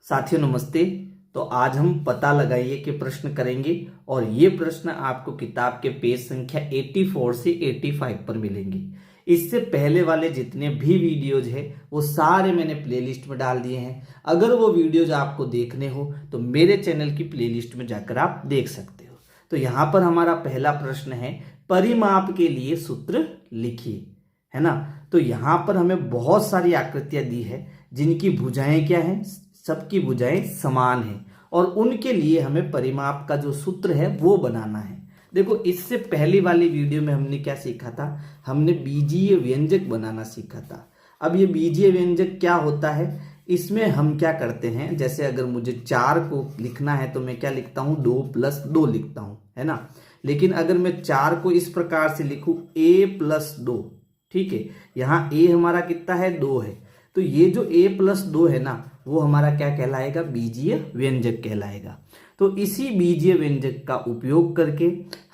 साथियों नमस्ते। तो आज हम पता लगाइए के प्रश्न करेंगे और ये प्रश्न आपको किताब के पेज संख्या 84 से 85 पर मिलेंगे। इससे पहले वाले जितने भी वीडियोज है वो सारे मैंने प्लेलिस्ट में डाल दिए हैं। अगर वो वीडियोज आपको देखने हो तो मेरे चैनल की प्लेलिस्ट में जाकर आप देख सकते हो। तो यहाँ पर हमारा पहला प्रश्न है, परिमाप के लिए सूत्र लिखिए, है ना। तो यहाँ पर हमें बहुत सारी आकृतियां दी है जिनकी भुजाएं क्या है, सबकी भुजाएं समान हैं और उनके लिए हमें परिमाप का जो सूत्र है वो बनाना है। देखो, इससे पहली वाली वीडियो में हमने क्या सीखा था, हमने बीजीय व्यंजक बनाना सीखा था। अब ये बीजीय व्यंजक क्या होता है, इसमें हम क्या करते हैं, जैसे अगर मुझे 4 को लिखना है तो मैं क्या लिखता हूँ, 2 + 2 लिखता हूँ, है ना। लेकिन अगर मैं 4 को इस प्रकार से लिखूँ a + 2, ठीक है, यहाँ a हमारा कितना है, 2 है, तो ये जो a + 2 है ना वो हमारा क्या कहलाएगा, बीजीय व्यंजक कहलाएगा। तो इसी बीजीय व्यंजक का उपयोग करके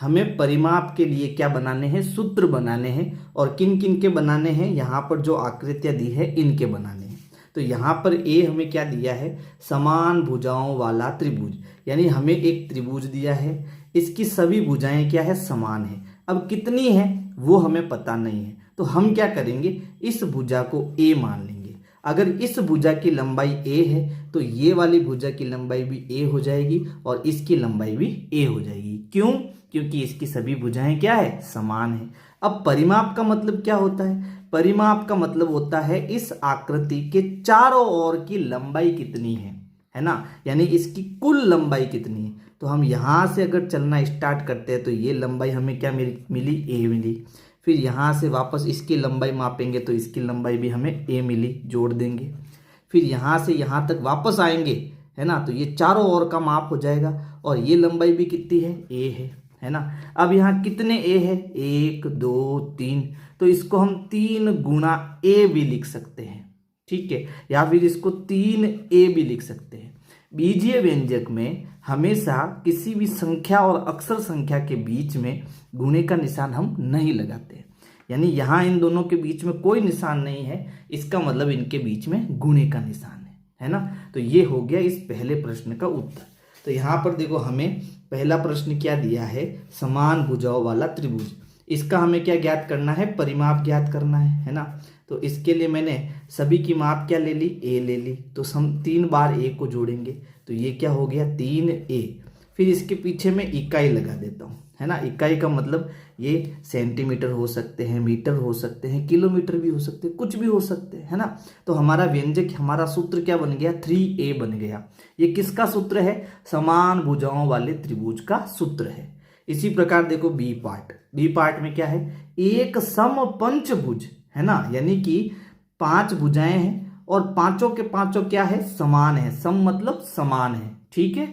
हमें परिमाप के लिए क्या बनाने हैं, सूत्र बनाने हैं। और किन किन के बनाने हैं, यहाँ पर जो आकृतियां दी है इनके बनाने हैं। तो यहाँ पर ए हमें क्या दिया है, समान भुजाओं वाला त्रिभुज, यानी हमें एक त्रिभुज दिया है, इसकी सभी भुजाएं क्या है, समान है। अब कितनी है वो हमें पता नहीं है, तो हम क्या करेंगे, इस भुजा को ए मान लेंगे। अगर इस भुजा की लंबाई a है तो ये वाली भुजा की लंबाई भी a हो जाएगी और इसकी लंबाई भी a हो जाएगी। क्यों? क्योंकि इसकी सभी भुजाएं क्या है, समान है। अब परिमाप का मतलब क्या होता है, परिमाप का मतलब होता है इस आकृति के चारों ओर की लंबाई कितनी है ना, यानी इसकी कुल लंबाई कितनी है। तो हम यहाँ से अगर चलना स्टार्ट करते हैं तो ये लंबाई हमें क्या मिली, a मिली। फिर यहाँ से वापस इसकी लंबाई मापेंगे तो इसकी लंबाई भी हमें a मिली, जोड़ देंगे। फिर यहाँ से यहाँ तक वापस आएंगे, है ना, तो ये चारों ओर का माप हो जाएगा और ये लंबाई भी कितनी है, a है ना। अब यहाँ कितने a है, 1 2 3, तो इसको हम 3 × a भी लिख सकते हैं, ठीक है, या फिर इसको 3a भी लिख सकते हैं। बीजीय व्यंजक में हमेशा किसी भी संख्या और अक्षर संख्या के बीच में गुणे का निशान हम नहीं लगाते, यानी यहाँ इन दोनों के बीच में कोई निशान नहीं है, इसका मतलब इनके बीच में गुणे का निशान है ना। तो ये हो गया इस पहले प्रश्न का उत्तर। तो यहाँ पर देखो, हमें पहला प्रश्न क्या दिया है, समान भुजाओं वाला त्रिभुज, इसका हमें क्या ज्ञात करना है, परिमाप ज्ञात करना है ना। तो इसके लिए मैंने सभी की माप क्या ले ली, a ले ली, तो हम 3 बार a को जोड़ेंगे तो ये क्या हो गया, 3a। फिर इसके पीछे मैं इकाई लगा देता हूँ, है ना। इकाई का मतलब ये सेंटीमीटर हो सकते हैं, मीटर हो सकते हैं, किलोमीटर भी हो सकते हैं, कुछ भी हो सकते हैं, है ना। तो हमारा व्यंजक, हमारा सूत्र क्या बन गया, 3a बन गया। ये किसका सूत्र है, समान भुजाओं वाले त्रिभुज का सूत्र है। इसी प्रकार देखो बी पार्ट में क्या है, एक समपंचभुज, है ना, यानी कि 5 भुजाएं हैं और पांचों के पांचों क्या है, समान है। सम मतलब समान है, ठीक है।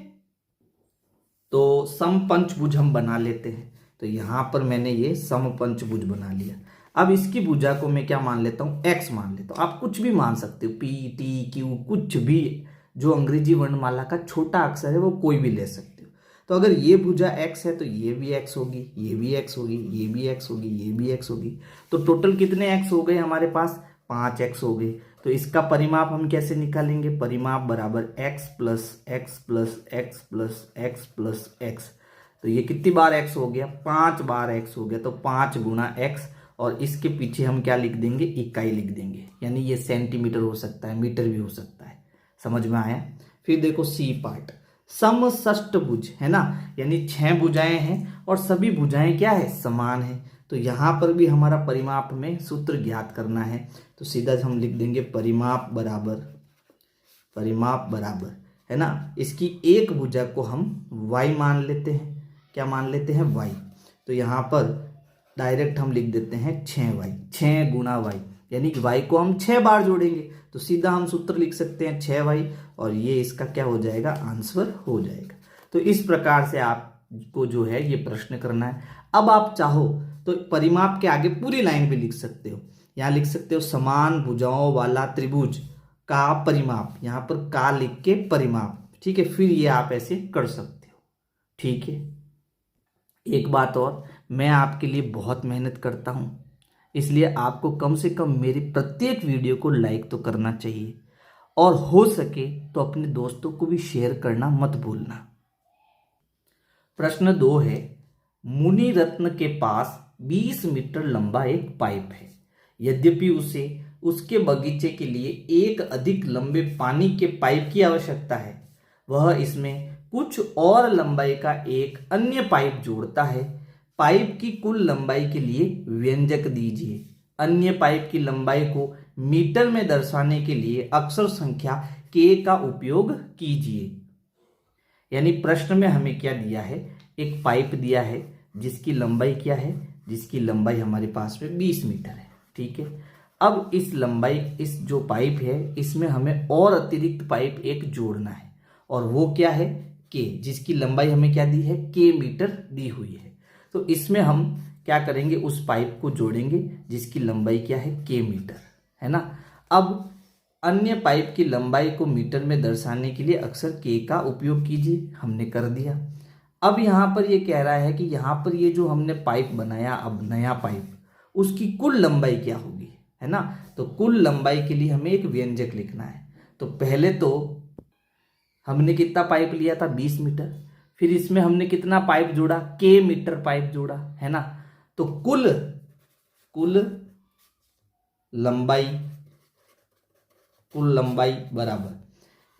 तो समपंचभुज हम बना लेते हैं। तो यहां पर मैंने ये समपंचभुज बना लिया। अब इसकी भुजा को मैं क्या मान लेता हूं, x मान लेता हूं। आप कुछ भी मान सकते हो, p t q, कुछ भी जो अंग्रेजी वर्णमाला का छोटा अक्षर है वो कोई भी ले सकते हो। तो अगर ये भुजा x है तो ये भी x होगी, ये भी x होगी, ये भी x होगी, ये भी x होगी। तो टोटल कितने x हो गए हमारे पास, 5x हो गए। तो इसका परिमाप हम कैसे निकालेंगे, परिमाप बराबर x + x + x + x + x। तो ये कितनी बार x हो गया, 5 बार x हो गया। तो 5 × x और इसके पीछे हम क्या लिख देंगे, इकाई लिख देंगे, यानी ये सेंटीमीटर हो सकता है, मीटर भी हो सकता है। समझ में आया। फिर देखो सी पार्ट, समषष्टभुज, है ना, यानी 6 भुजाएं हैं और सभी भुजाएं क्या है, समान है। तो यहाँ पर भी हमारा परिमाप में सूत्र ज्ञात करना है। तो सीधा हम लिख देंगे परिमाप बराबर, है ना, इसकी एक भुजा को हम y मान लेते हैं। क्या मान लेते हैं, y। तो यहाँ पर डायरेक्ट हम लिख देते हैं 6y, 6 × y, यानी कि y को हम 6 बार जोड़ेंगे तो सीधा हम सूत्र लिख सकते हैं 6y और ये इसका क्या हो जाएगा, आंसर हो जाएगा। तो इस प्रकार से आपको जो है ये प्रश्न करना है। अब आप चाहो तो परिमाप के आगे पूरी लाइन भी लिख सकते हो। यहाँ लिख सकते हो समान भुजाओं वाला त्रिभुज का परिमाप, यहाँ पर का लिख के परिमाप, ठीक है। फिर ये आप ऐसे कर सकते हो, ठीक है। एक बात और, मैं आपके लिए बहुत मेहनत करता हूँ, इसलिए आपको कम से कम मेरी प्रत्येक वीडियो को लाइक तो करना चाहिए और हो सके तो अपने दोस्तों को भी शेयर करना मत भूलना। प्रश्न 2 है, मुनि रत्न के पास 20 मीटर लंबा एक पाइप है। यद्यपि उसे उसके बगीचे के लिए एक अधिक लंबे पानी के पाइप की आवश्यकता है, वह इसमें कुछ और लंबाई का एक अन्य पाइप जोड़ता है। पाइप की कुल लंबाई के लिए व्यंजक दीजिए। अन्य पाइप की लंबाई को मीटर में दर्शाने के लिए अक्षर संख्या k का उपयोग कीजिए। यानी प्रश्न में हमें क्या दिया है, एक पाइप दिया है जिसकी लंबाई क्या है, जिसकी लंबाई हमारे पास में 20 मीटर है। ठीक है, अब इस लंबाई, इस जो पाइप है इसमें हमें और अतिरिक्त पाइप एक जोड़ना है, और वो क्या है, k, जिसकी लंबाई हमें क्या दी है, k मीटर दी हुई है। तो इसमें हम क्या करेंगे, उस पाइप को जोड़ेंगे जिसकी लंबाई क्या है, k मीटर, है ना। अब अन्य पाइप की लंबाई को मीटर में दर्शाने के लिए अक्षर k का उपयोग कीजिए, हमने कर दिया। अब यहाँ पर ये कह रहा है कि यहाँ पर ये जो हमने पाइप बनाया, अब नया पाइप, उसकी कुल लंबाई क्या होगी, है ना। तो कुल लंबाई के लिए हमें एक व्यंजक लिखना है। तो पहले तो हमने कितना पाइप लिया था, 20 मीटर, फिर इसमें हमने कितना पाइप जोड़ा, k मीटर पाइप जोड़ा, है ना। तो कुल लंबाई बराबर,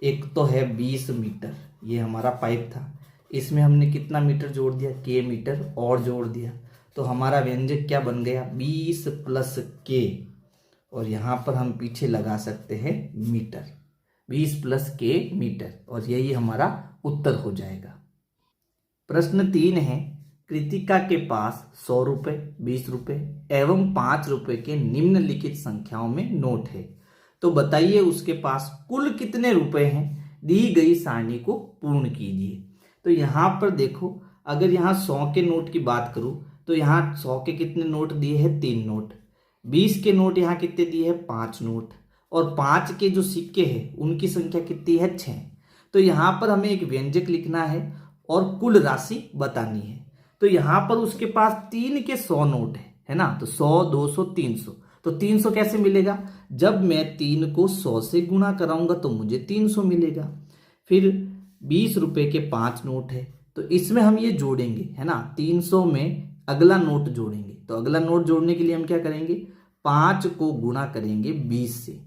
एक तो है 20 मीटर, ये हमारा पाइप था, इसमें हमने कितना मीटर जोड़ दिया, k मीटर और जोड़ दिया। तो हमारा व्यंजक क्या बन गया, 20 प्लस k, और यहाँ पर हम पीछे लगा सकते हैं मीटर, 20 प्लस k मीटर, और यही हमारा उत्तर हो जाएगा। प्रश्न 3 है, कृतिका के पास 100 रुपये, 20 रुपये एवं 5 रुपये के निम्नलिखित संख्याओं में नोट है। तो बताइए उसके पास कुल कितने रुपए हैं, दी गई सारणी को पूर्ण कीजिए। तो यहाँ पर देखो, अगर यहाँ 100 के नोट की बात करूँ तो यहाँ 100 के कितने नोट दिए हैं, 3 नोट। 20 के नोट यहाँ कितने दिए हैं, 5 नोट। और 5 के जो सिक्के हैं उनकी संख्या कितनी है, 6। तो यहाँ पर हमें एक व्यंजक लिखना है और कुल राशि बतानी है। तो यहाँ पर उसके पास 3 के 100 नोट है ना। तो 100, 200, 300। तो 300 कैसे मिलेगा, जब मैं 3 को 100 से गुणा कराऊंगा तो मुझे 300 मिलेगा। फिर 20 रुपए के 5 नोट है, तो इसमें हम ये जोड़ेंगे, है ना। 300 में अगला नोट जोड़ेंगे, तो अगला नोट जोड़ने के लिए हम क्या करेंगे, 5 को गुणा करेंगे 20 से,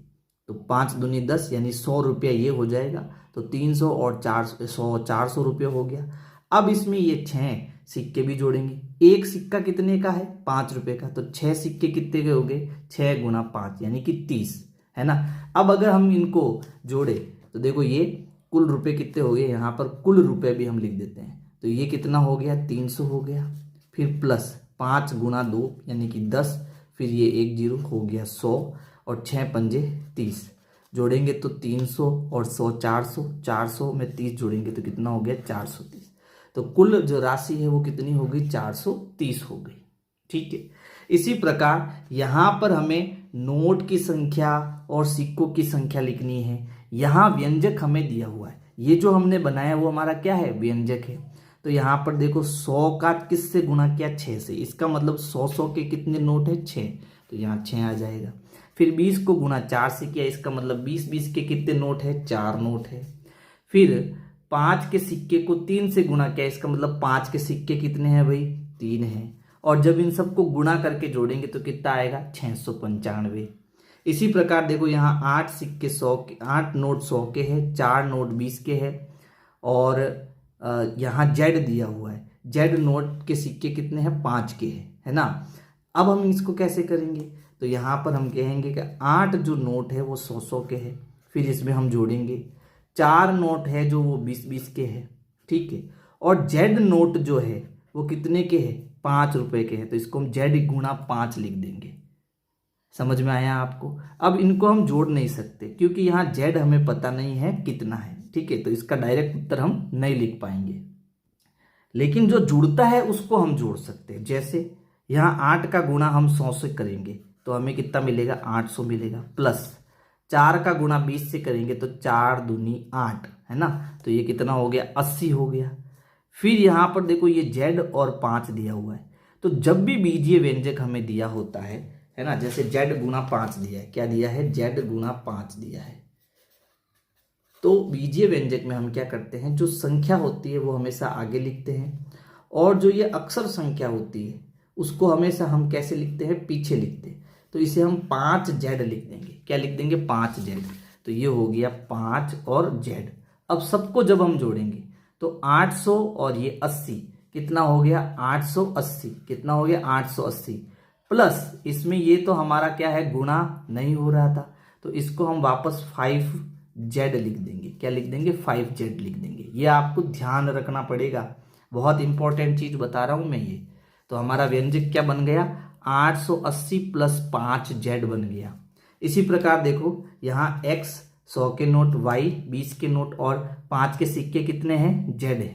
तो 5 दूनी 10, यानी 100 रुपया ये हो जाएगा। तो 300 और 400 रुपये हो गया। अब इसमें ये 6 सिक्के भी जोड़ेंगे। एक सिक्का कितने का है, 5 रुपए का, तो 6 सिक्के कितने के हो गए, 6 गुना 5 यानी कि 30, है ना। अब अगर हम इनको जोड़े तो देखो ये कुल रुपए कितने हो गए, यहाँ पर कुल रुपए भी हम लिख देते हैं। तो ये कितना हो गया, 300 हो गया। फिर प्लस 5 गुना 2 यानी कि 10, फिर ये 1 0 हो गया 100, और 6 पंजे 30 जोड़ेंगे तो 300 और 100 400, 400 में 30 जोड़ेंगे तो कितना हो गया, 430। तो कुल जो राशि है वो कितनी हो गई, 430 हो गई। ठीक है, इसी प्रकार यहाँ पर हमें नोट की संख्या और सिक्कों की संख्या लिखनी है। यहाँ व्यंजक हमें दिया हुआ है, ये जो हमने बनाया वो हमारा क्या है, व्यंजक है। तो यहाँ पर देखो 100 का किससे गुणा किया, 6 से, इसका मतलब 100 के कितने नोट है, 6, तो यहाँ 6 आ जाएगा। फिर 20 को गुणा 4 से किया, इसका मतलब 20 के कितने नोट है, 4 नोट है। फिर 5 के सिक्के को 3 से गुणा किया, इसका मतलब 5 के सिक्के कितने हैं भाई, 3 हैं। और जब इन सबको गुणा करके जोड़ेंगे तो कितना आएगा, 695। इसी प्रकार देखो यहाँ 8 सिक्के 100 के, 8 नोट 100 के हैं, 4 नोट 20 के हैं, और यहाँ जेड दिया हुआ है, जेड नोट के सिक्के कितने हैं, 5 के हैं, है ना। अब हम इसको कैसे करेंगे, तो यहाँ पर हम कहेंगे कि 8 जो नोट है वो 100 के हैं, फिर इसमें हम जोड़ेंगे 4 नोट है जो वो 20 के हैं, ठीक है। और जेड नोट जो है वो कितने के हैं, 5 रुपए के हैं, तो इसको हम जेड गुणा 5 लिख देंगे। समझ में आया आपको। अब इनको हम जोड़ नहीं सकते क्योंकि यहाँ जेड हमें पता नहीं है कितना है, ठीक है, तो इसका डायरेक्ट उत्तर हम नहीं लिख पाएंगे। लेकिन जो जुड़ता है उसको हम जोड़ सकते हैं। जैसे यहाँ 8 का गुणा हम 100 से करेंगे तो हमें कितना मिलेगा, 800 मिलेगा, प्लस 4 का गुणा 20 से करेंगे तो 4 दूनी 8, है ना, तो ये कितना हो गया, 80 हो गया। फिर यहाँ पर देखो ये जेड और 5 दिया हुआ है, तो जब भी बीजीय व्यंजक हमें दिया होता है ना, जैसे जेड गुणा 5 दिया है, क्या दिया है, जेड गुणा 5 दिया है, तो बीजीय व्यंजक में हम क्या करते हैं, जो संख्या होती है वो हमेशा आगे लिखते हैं, और जो ये अक्षर संख्या होती है उसको हमेशा हम कैसे लिखते हैं, पीछे लिखते हैं। तो इसे हम 5Z लिख देंगे। क्या लिख देंगे, 5Z। तो ये हो गया 5 और Z। अब सबको जब हम जोड़ेंगे तो 800 और ये 80 कितना हो गया, 880। कितना हो गया, 880 प्लस इसमें ये तो हमारा क्या है, गुणा नहीं हो रहा था, तो इसको हम वापस 5Z लिख देंगे। क्या लिख देंगे, 5Z लिख देंगे। ये आपको ध्यान रखना पड़ेगा, बहुत इंपॉर्टेंट चीज बता रहा हूं मैं ये। तो हमारा व्यंजक क्या बन गया, 880 प्लस 5Z बन गया। इसी प्रकार देखो यहाँ X 100 के नोट, Y 20 के नोट और 5 के सिक्के कितने हैं, Z है।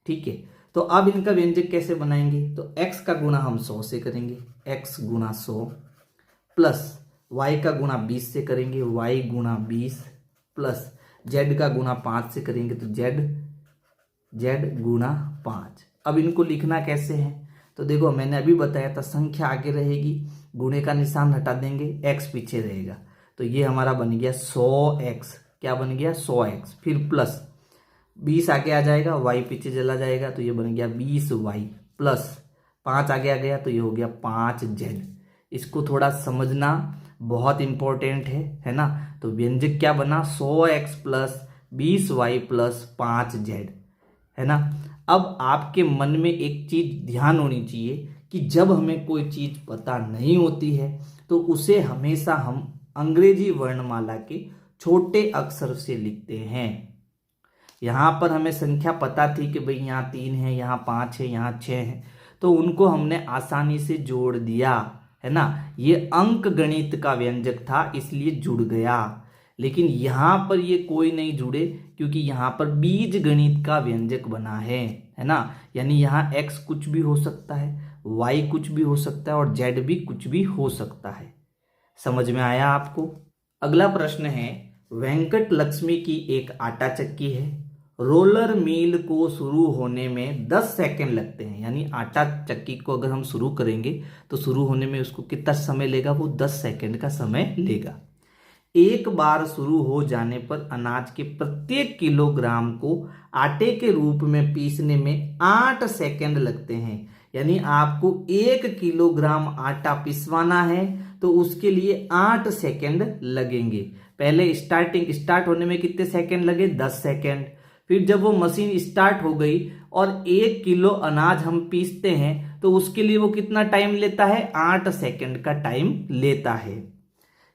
ठीक है, तो अब इनका व्यंजक कैसे बनाएंगे, तो X का गुणा हम 100 से करेंगे, X गुणा 100 प्लस Y का गुणा 20 से करेंगे, Y गुणा 20 प्लस Z का गुणा 5 से करेंगे, तो Z गुणा 5। अब इनको लिखना कैसे है, तो देखो मैंने अभी बताया था संख्या आगे रहेगी, गुणे का निशान हटा देंगे, x पीछे रहेगा, तो ये हमारा बन गया 100x। क्या बन गया, 100x। फिर प्लस 20 आगे आ जाएगा, y पीछे चला जाएगा, तो ये बन गया 20y प्लस 5 आगे आ गया, तो ये हो गया 5z। इसको थोड़ा समझना बहुत इंपॉर्टेंट है ना। तो व्यंजक क्या बना, 100x plus 20y plus 5z, है ना। अब आपके मन में एक चीज ध्यान होनी चाहिए कि जब हमें कोई चीज पता नहीं होती है तो उसे हमेशा हम अंग्रेजी वर्णमाला के छोटे अक्षर से लिखते हैं। यहां पर हमें संख्या पता थी कि भाई यहाँ 3 है, यहाँ 5 है, यहाँ 6 है, तो उनको हमने आसानी से जोड़ दिया, है ना। ये अंक गणित का व्यंजक था इसलिए जुड़ गया। लेकिन यहां पर ये कोई नहीं जुड़े क्योंकि यहां पर बीज गणित का व्यंजक बना है ना। यानी यहाँ x कुछ भी हो सकता है, y कुछ भी हो सकता है और z भी कुछ भी हो सकता है। समझ में आया आपको। अगला प्रश्न है, वेंकट लक्ष्मी की एक आटा चक्की है, रोलर मिल को शुरू होने में 10 सेकंड लगते हैं। यानी आटा चक्की को अगर हम शुरू करेंगे तो शुरू होने में उसको कितना समय लेगा, वो 10 सेकंड का समय लेगा। एक बार शुरू हो जाने पर अनाज के प्रत्येक किलोग्राम को आटे के रूप में पीसने में 8 सेकंड लगते हैं। यानी आपको 1 किलोग्राम आटा पिसवाना है तो उसके लिए 8 सेकंड लगेंगे। पहले स्टार्ट होने में कितने सेकंड लगे, 10 सेकंड। फिर जब वो मशीन स्टार्ट हो गई और 1 किलो अनाज हम पीसते हैं तो उसके लिए वो कितना टाइम लेता है, 8 सेकंड का टाइम लेता है।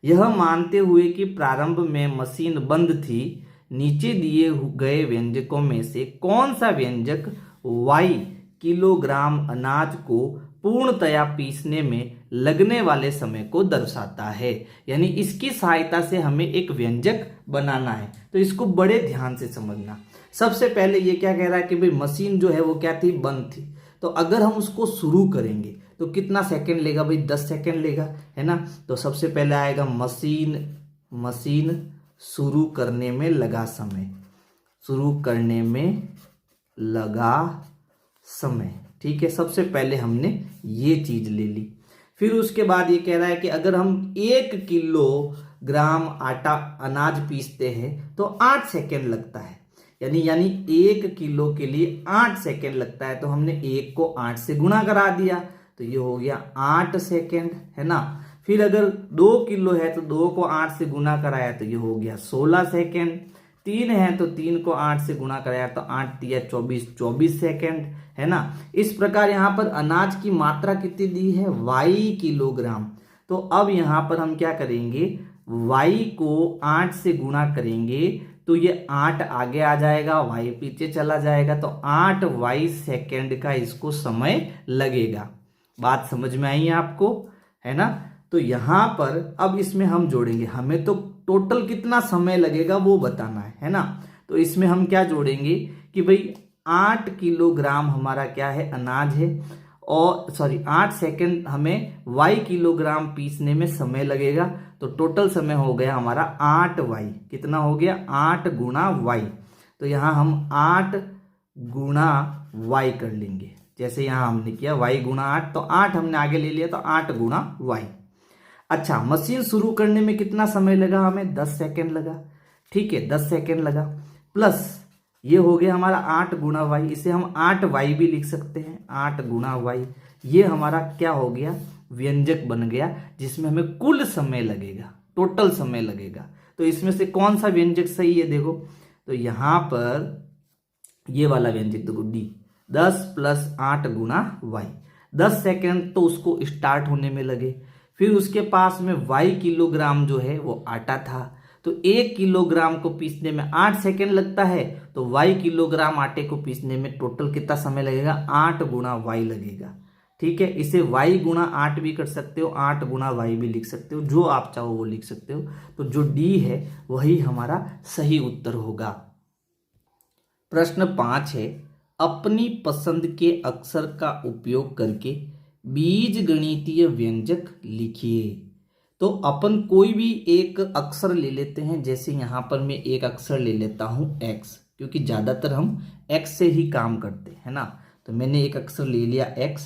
यह मानते हुए कि प्रारंभ में मशीन बंद थी, नीचे दिए गए व्यंजकों में से कौन सा व्यंजक y किलोग्राम अनाज को पूर्णतया पीसने में लगने वाले समय को दर्शाता है। यानी इसकी सहायता से हमें एक व्यंजक बनाना है, तो इसको बड़े ध्यान से समझना। सबसे पहले ये क्या कह रहा है कि भाई मशीन जो है वो क्या थी, बंद थी। तो अगर हम उसको शुरू करेंगे तो कितना सेकंड लेगा भाई, 10 सेकंड लेगा, है ना। तो सबसे पहले आएगा मशीन शुरू करने में लगा समय, शुरू करने में लगा समय। ठीक है, सबसे पहले हमने ये चीज ले ली। फिर उसके बाद ये कह रहा है कि अगर हम 1 किलोग्राम आटा अनाज पीसते हैं तो 8 सेकंड लगता है। यानी 1 किलो के लिए 8 सेकंड लगता है, तो हमने 1 को 8 से गुणा करा दिया, तो ये हो गया 8 सेकंड, है ना। फिर अगर 2 किलो है तो 2 को 8 से गुना कराया तो ये हो गया 16 सेकंड। 3 है तो 3 को 8 से गुना कराया तो 8 तिया 24 सेकंड, है ना। इस प्रकार यहाँ पर अनाज की मात्रा कितनी दी है, y किलोग्राम। तो अब यहाँ पर हम क्या करेंगे, y को 8 से गुणा करेंगे तो ये 8 आगे आ जाएगा, y पीछे चला जाएगा, तो 8y सेकंड का इसको समय लगेगा। बात समझ में आई आपको, है ना। तो यहां पर अब इसमें हम जोड़ेंगे, हमें तो टोटल कितना समय लगेगा वो बताना है ना। तो इसमें हम क्या जोड़ेंगे कि भाई 8 किलोग्राम हमारा क्या है, अनाज है, और 8 सेकंड हमें y किलोग्राम पीसने में समय लगेगा। तो टोटल समय हो गया हमारा 8y। कितना हो गया, 8 गुणा y। तो यहां हम 8 गुणा y कर लेंगे, जैसे यहां हमने किया y गुणा 8, तो 8 हमने आगे ले लिया, तो 8 गुणा y। अच्छा, मशीन शुरू करने में कितना समय लगा, हमें 10 सेकंड लगा। ठीक है, 10 सेकेंड लगा, प्लस ये हो गया हमारा 8 गुणा वाई, इसे हम 8y भी लिख सकते हैं, 8 गुणा वाई। ये हमारा क्या हो गया, व्यंजक बन गया, जिसमें हमें कुल समय लगेगा, टोटल समय लगेगा। तो इसमें से कौन सा व्यंजक सही है देखो, तो यहां पर ये वाला व्यंजक देखो डी, 10 + 8 गुणा वाई। 10 सेकेंड तो उसको स्टार्ट होने में लगे, फिर उसके पास में y किलोग्राम जो है वो आटा था, तो 1 किलोग्राम को पीसने में 8 सेकेंड लगता है, तो y किलोग्राम आटे को पीसने में टोटल कितना समय लगेगा, 8 गुणा y लगेगा। ठीक है, इसे y गुणा 8 भी कर सकते हो, 8 गुणा y भी लिख सकते हो, जो आप चाहो वो लिख सकते हो। तो जो डी है वही हमारा सही उत्तर होगा। प्रश्न 5 है, अपनी पसंद के अक्षर का उपयोग करके बीज गणितीय व्यंजक लिखिए। तो अपन कोई भी एक अक्षर ले लेते हैं, जैसे यहां पर मैं एक अक्षर ले लेता हूं x, क्योंकि ज्यादातर हम x से ही काम करते हैं ना। तो मैंने एक अक्षर ले लिया x,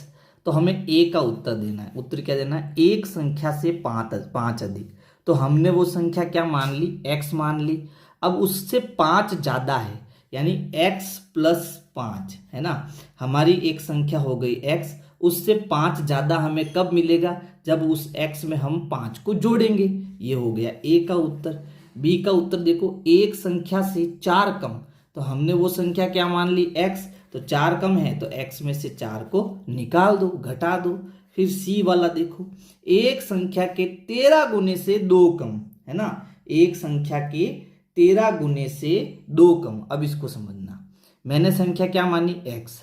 तो हमें a का उत्तर देना है। उत्तर क्या देना है, एक संख्या से 5 अधिक। तो हमने वो संख्या क्या मान ली, x मान ली। अब उससे 5 ज्यादा है, यानी x + 5 है ना, हमारी एक संख्या हो गई x, उससे 5 ज्यादा हमें कब मिलेगा, जब उस x में हम 5 को जोड़ेंगे। ये हो गया a का उत्तर। b का उत्तर देखो, एक संख्या से 4 कम, तो हमने वो संख्या क्या मान ली x, तो 4 कम है, तो x में से 4 को निकाल दो, घटा दो। फिर c वाला देखो, एक संख्या के 13 गुने से 2 कम है ना, एक संख्या के 13 गुने से 2 कम। अब इसको समझना, मैंने संख्या क्या मानी x,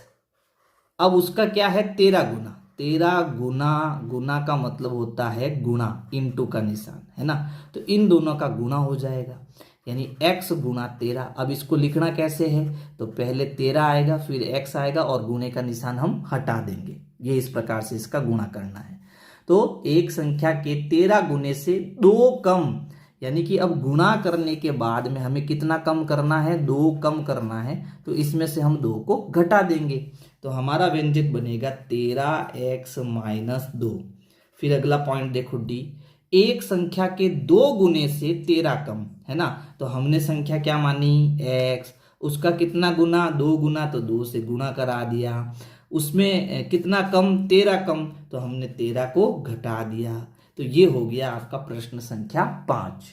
अब उसका क्या है 13 गुना। 13 गुना, गुना का मतलब होता है गुणा, इनटू का निशान है ना, तो इन दोनों का गुणा हो जाएगा, यानी x गुणा 13। अब इसको लिखना कैसे है, तो पहले 13 आएगा, फिर x आएगा, और गुणे का निशान हम हटा देंगे। ये इस प्रकार से इसका गुणा करना है। तो एक संख्या के 13 गुने से 2 कम, यानी कि अब गुणा करने के बाद में हमें कितना कम करना है, 2 कम करना है, तो इसमें से हम 2 को घटा देंगे। तो हमारा व्यंजक बनेगा 13x - 2। फिर अगला पॉइंट देखो डी, एक संख्या के 2 गुने से 13 कम है ना, तो हमने संख्या क्या मानी x, उसका कितना गुना, 2 गुना, तो 2 से गुणा करा दिया। उसमें कितना कम, 13 कम, तो हमने 13 को घटा दिया। तो ये हो गया आपका प्रश्न संख्या 5।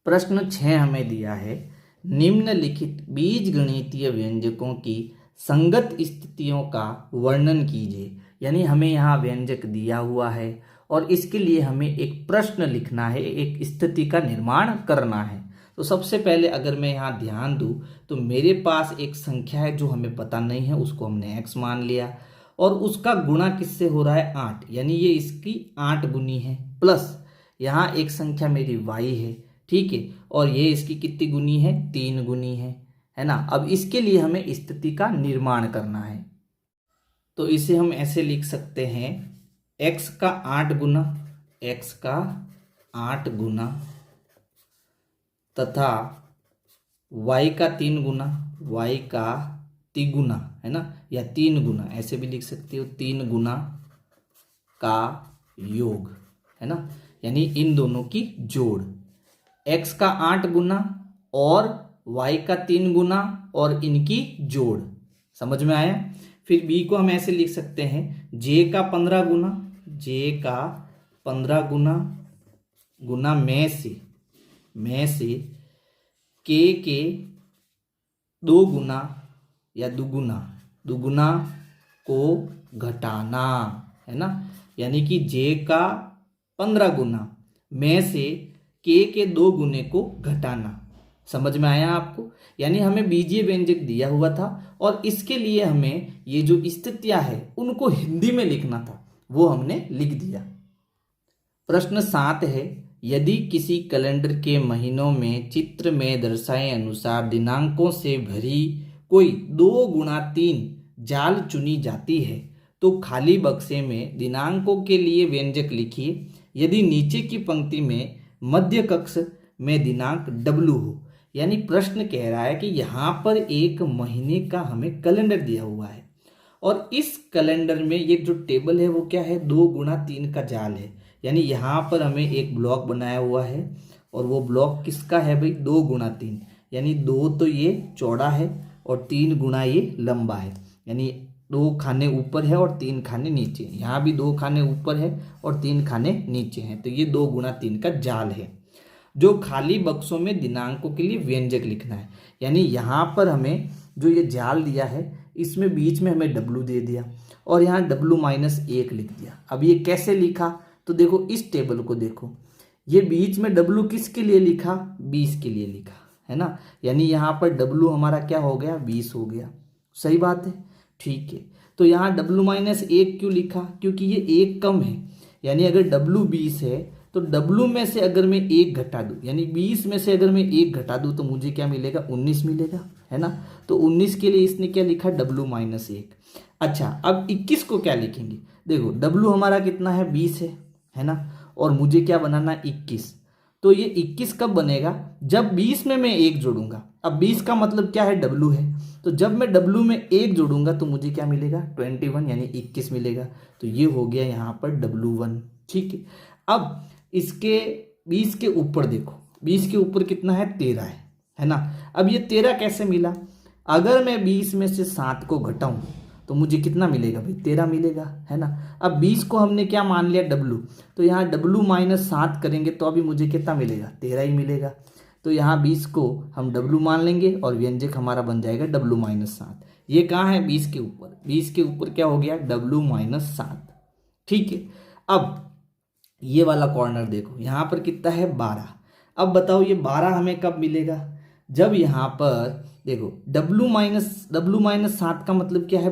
प्रश्न 6 हमें दिया है, निम्नलिखित बीज गणितीय व्यंजकों की संगत स्थितियों का वर्णन कीजिए। यानी हमें यहाँ व्यंजक दिया हुआ है और इसके लिए हमें एक प्रश्न लिखना है, एक स्थिति का निर्माण करना है। तो सबसे पहले अगर मैं यहाँ ध्यान दूं तो मेरे पास एक संख्या है जो हमें पता नहीं है, उसको हमने x मान लिया, और उसका गुणा किससे हो रहा है 8, यानी ये इसकी 8 गुनी है, प्लस यहाँ एक संख्या मेरी y है, ठीक है, और ये इसकी कितनी गुनी है, 3 गुनी है ना। अब इसके लिए हमें स्थिति का निर्माण करना है, तो इसे हम ऐसे लिख सकते हैं, x का 8 गुना, x का 8 गुना तथा y का 3 गुना, y का तिगुना है ना, या 3 गुना ऐसे भी लिख सकते हो, 3 गुना का योग है ना, यानी इन दोनों की जोड़। x का 8 गुना और y का 3 गुना और इनकी जोड़, समझ में आया। फिर b को हम ऐसे लिख सकते हैं, j का 15 गुना, j का 15 गुना गुना में से k के 2 गुना या दुगुना को घटाना है ना, यानी कि j का 15 गुना में से k के 2 गुने को घटाना। समझ में आया आपको, यानी हमें बीजीय व्यंजक दिया हुआ था और इसके लिए हमें ये जो स्थितियां है उनको हिंदी में लिखना था, वो हमने लिख दिया। प्रश्न 7 है, यदि किसी कैलेंडर के महीनों में चित्र में दर्शाए अनुसार दिनांकों से भरी कोई 2 गुणा 3 जाल चुनी जाती है तो खाली बक्से में दिनांकों के लिए व्यंजक लिखिए। यदि नीचे की पंक्ति में मध्य कक्ष में दिनांक W हो, यानी प्रश्न कह रहा है कि यहाँ पर एक महीने का हमें कैलेंडर दिया हुआ है और इस कैलेंडर में ये जो टेबल है वो क्या है, 2 गुणा 3 का जाल है, यानी यहाँ पर हमें एक ब्लॉक बनाया हुआ है और वो ब्लॉक किसका है भाई, 2 गुणा 3, यानी 2 तो ये चौड़ा है और 3 गुणा ये लंबा है, यानी 2 खाने ऊपर है और 3 खाने नीचे हैं। यहाँ भी 2 खाने ऊपर है और 3 खाने नीचे हैं, तो ये 2 गुणा 3 का जाल है। जो खाली बक्सों में दिनांकों के लिए व्यंजक लिखना है, यानी यहाँ पर हमें जो ये जाल दिया है इसमें बीच में हमें W दे दिया और यहाँ W-1 लिख दिया। अब ये कैसे लिखा, तो देखो इस टेबल को देखो, ये बीच में W किसके लिए लिखा, 20 के लिए लिखा है ना, यानी यहाँ पर W हमारा क्या हो गया, 20 हो गया। सही बात है, ठीक है। तो यहाँ W-1 क्यों लिखा, क्योंकि ये 1 कम है, यानी अगर W 20 है तो W में से अगर मैं 1 घटा दूं, यानी 20 में से अगर मैं 1 घटा दूं तो मुझे क्या मिलेगा, 19 मिलेगा, है ना। तो 19 के लिए इसने क्या लिखा, W-1। अच्छा, अब 21 को क्या लिखेंगे, देखो W हमारा कितना है, 20 है ना, और मुझे क्या बनाना है, 21। तो ये 21 कब बनेगा, जब 20 में मैं 1 जोड़ूंगा। अब 20 का मतलब क्या है, W है, तो जब मैं W में 1 जोड़ूंगा तो मुझे क्या मिलेगा, 21, यानी 21 मिलेगा। तो ये हो गया यहाँ पर W1, ठीक है। अब इसके 20 के ऊपर देखो, 20 के ऊपर कितना है, 13 है ना। अब ये 13 कैसे मिला, अगर मैं 20 में से 7 को घटाऊं तो मुझे कितना मिलेगा भाई, 13 मिलेगा, है ना। अब 20 को हमने क्या मान लिया, W, तो यहाँ W-7 करेंगे तो अभी मुझे कितना मिलेगा, 13 ही मिलेगा। तो यहाँ 20 को हम W मान लेंगे और व्यंजक हमारा बन जाएगा W-7। ये कहाँ है, 20 के ऊपर, 20 के ऊपर क्या हो गया, W-7, ठीक है। अब ये वाला कॉर्नर देखो, यहाँ पर कितना है, 12। अब बताओ ये 12 हमें कब मिलेगा, जब यहाँ पर देखो W-7 का मतलब क्या है,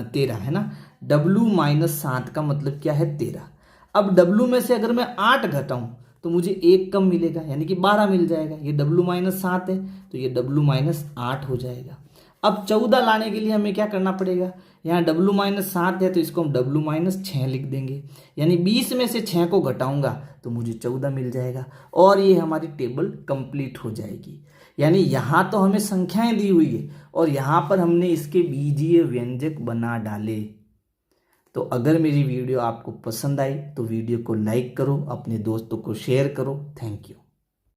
13 है ना, W-7 का मतलब क्या है, 13। अब W में से अगर मैं 8 घटाऊं तो मुझे 1 कम मिलेगा, यानी कि 12 मिल जाएगा। ये W-7 है तो ये W-8 हो जाएगा। अब 14 लाने के लिए हमें क्या करना पड़ेगा, यहाँ W-7 है तो इसको हम W-6 लिख देंगे, यानी 20 में से 6 को घटाऊंगा तो मुझे 14 मिल जाएगा और ये हमारी टेबल कंप्लीट हो जाएगी। यानी यहाँ तो हमें संख्याएं दी हुई है और यहाँ पर हमने इसके बीजीय व्यंजक बना डाले। तो अगर मेरी वीडियो आपको पसंद आई तो वीडियो को लाइक करो, अपने दोस्तों को शेयर करो। Thank you.